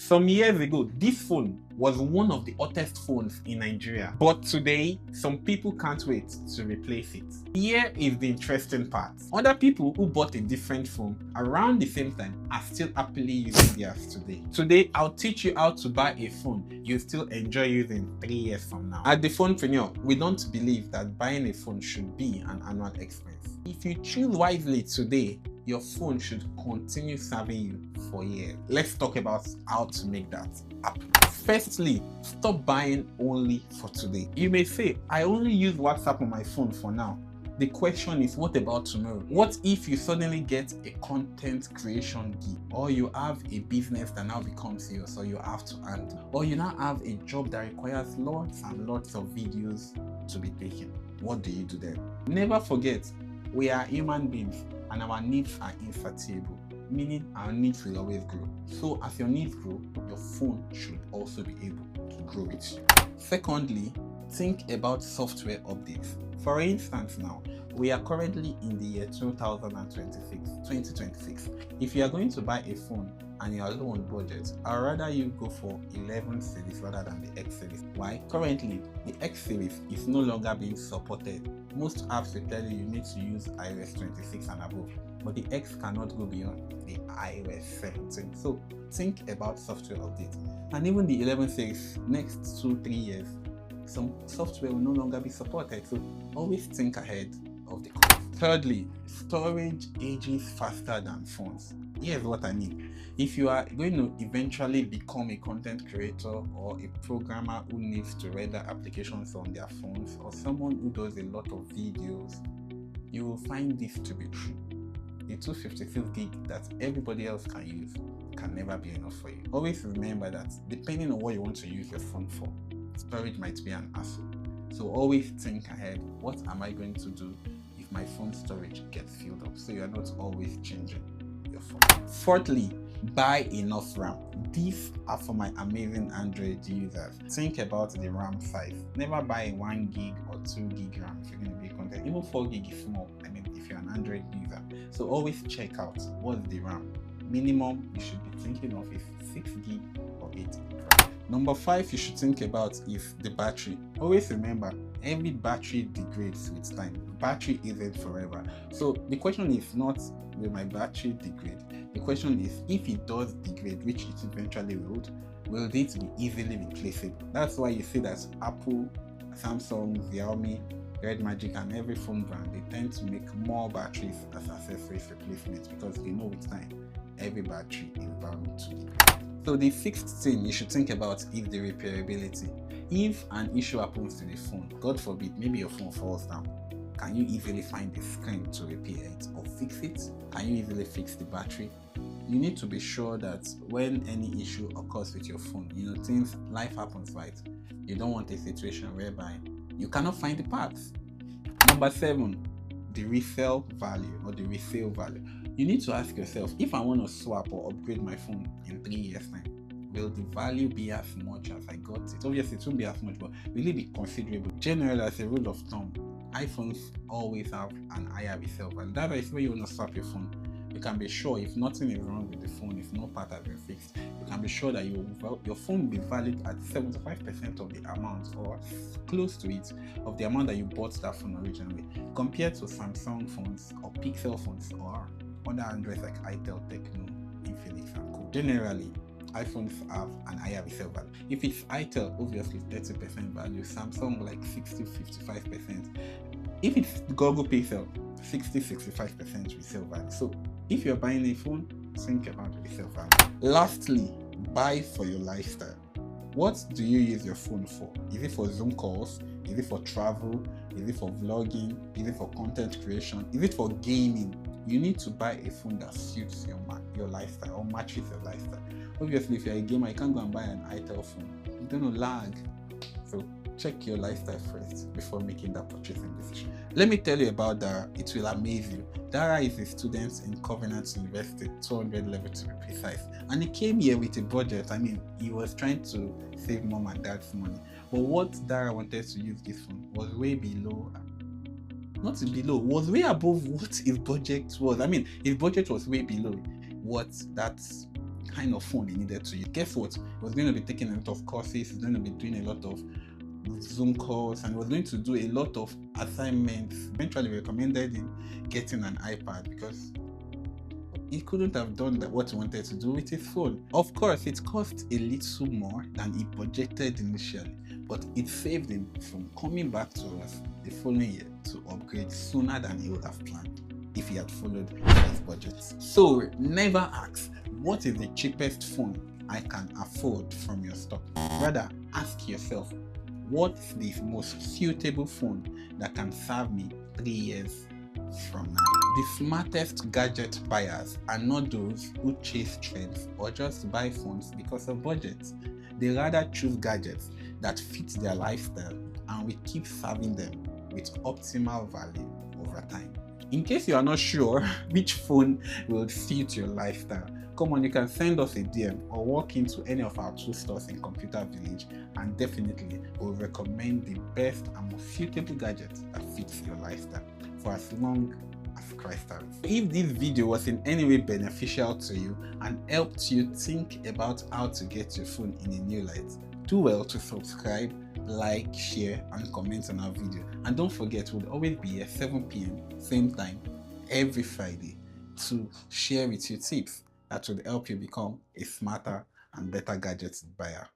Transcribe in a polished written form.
Some years ago, this phone was one of the hottest phones in Nigeria. But today, some people can't wait to replace it. Here is the interesting part. Other people who bought a different phone around the same time are still happily using theirs today. Today, I'll teach you how to buy a phone you'll still enjoy using 3 years from now. At the Phonepreneur, we don't believe that buying a phone should be an annual expense. If you choose wisely today, your phone should continue serving you for years. Let's talk about how to make that happen. Firstly, stop buying only for today. You may say, I only use WhatsApp on my phone for now. The question is, what about tomorrow? What if you suddenly get a content creation gig, or you have a business that now becomes yours, or you have to handle, or you now have a job that requires lots and lots of videos to be taken? What do you do then? Never forget, we are human beings and our needs are insatiable, meaning our needs will always grow. So as your needs grow, your phone should also be able to grow with you. Secondly, think about software updates. For instance, now we are currently in the year 2026. If you are going to buy a phone and you are low on budget, I'd rather you go for 11 series rather than the X series. Why? Currently, the X series is no longer being supported. Most apps will tell you need to use iOS 26 and above, but the X cannot go beyond the iOS 17. So think about software updates. And even the 11 series, next 2-3 years, some software will no longer be supported. So always think ahead of the curve. Thirdly, storage ages faster than phones. Here's what I mean. If you are going to eventually become a content creator or a programmer who needs to render applications on their phones, or someone who does a lot of videos, you will find this to be true. The 256 gig that everybody else can use can never be enough for you. Always remember that depending on what you want to use your phone for, storage might be an hassle. So always think ahead. What am I going to do if my phone storage gets filled up? So you're not always changing your phone. Fourthly, buy enough RAM. These are for my amazing Android users. Think about the RAM size. Never buy a 1 gig or 2 gig RAM if you're going to be content. Even 4 gig is small. I mean, if you're an Android user. So always check out what's the RAM. Minimum you should be thinking of is 6 gig or 8 gig RAM. Number 5 you should think about is the battery. Always remember, every battery degrades with time. Battery isn't forever. So the question is not, will my battery degrade? The question is, if it does degrade, which it eventually will it be easily replaceable? That's why you see that Apple, Samsung, Xiaomi, Red Magic, and every phone brand, they tend to make more batteries as accessories replacements, because they know with time every battery is bound to degrade. So the 6th thing you should think about is the repairability. If an issue happens to the phone, God forbid, maybe your phone falls down, can you easily find the screen to repair it or fix it? Can you easily fix the battery? You need to be sure that when any issue occurs with your phone, life happens, right? You don't want a situation whereby you cannot find the parts. Number 7, the resale value or the resale value. You need to ask yourself, if I want to swap or upgrade my phone in 3 years' time, will the value be as much as I got it? Obviously, it won't be as much, but will it be considerable? Generally, as a rule of thumb, iPhones always have an higher resale value. That is when you want to swap your phone, you can be sure if nothing is wrong with the phone, if no part has been fixed, you can be sure that your phone will be valued at 75% of the amount, or close to it, of the amount that you bought that phone originally, compared to Samsung phones or Pixel phones or other Androids like Itel, Tecno, Infinix, and Co. Generally, iPhones have an higher resale value. If it's Itel, obviously 30% value, Samsung like 60-55%. If it's Google Pixel, 60-65% resale value. So if you're buying a phone, think about the resale value. Lastly, buy for your lifestyle. What do you use your phone for? Is it for Zoom calls? Is it for travel? Is it for vlogging? Is it for content creation? Is it for gaming? You need to buy a phone that suits your lifestyle or matches your lifestyle. Obviously, if you're a gamer, you can't go and buy an Itel phone. You're going to lag. So check your lifestyle first before making that purchasing decision. Let me tell you about Dara. It will amaze you. Dara is a student in Covenant University, 200 level to be precise. And he came here with a budget. I mean, he was trying to save mom and dad's money. But what Dara wanted to use this phone was way below, not below, was way above what his budget was. I mean, his budget was way below what that kind of phone he needed to use. Guess what? He was going to be taking a lot of courses, he's going to be doing a lot of Zoom calls, and he was going to do a lot of assignments. Eventually recommended him getting an iPad because he couldn't have done what he wanted to do with his phone. Of course, it cost a little more than he budgeted initially, but it saved him from coming back to us the following year to upgrade sooner than he would have planned if he had followed his budget. So never ask, what is the cheapest phone I can afford from your stock? Rather, ask yourself, what's the most suitable phone that can serve me 3 years from now? The smartest gadget buyers are not those who chase trends or just buy phones because of budget. They rather choose gadgets that fit their lifestyle and will keep serving them with optimal value over time. In case you are not sure which phone will suit your lifestyle, come on, you can send us a DM or walk into any of our 2 stores in Computer Village, and definitely we'll recommend the best and most suitable gadget that fits your lifestyle for as long as Christ tarries. If this video was in any way beneficial to you and helped you think about how to get your phone in a new light, do well to subscribe, like, share, and comment on our video. And don't forget, we'll always be here 7 p.m. same time every Friday to share with you tips that would help you become a smarter and better gadget buyer.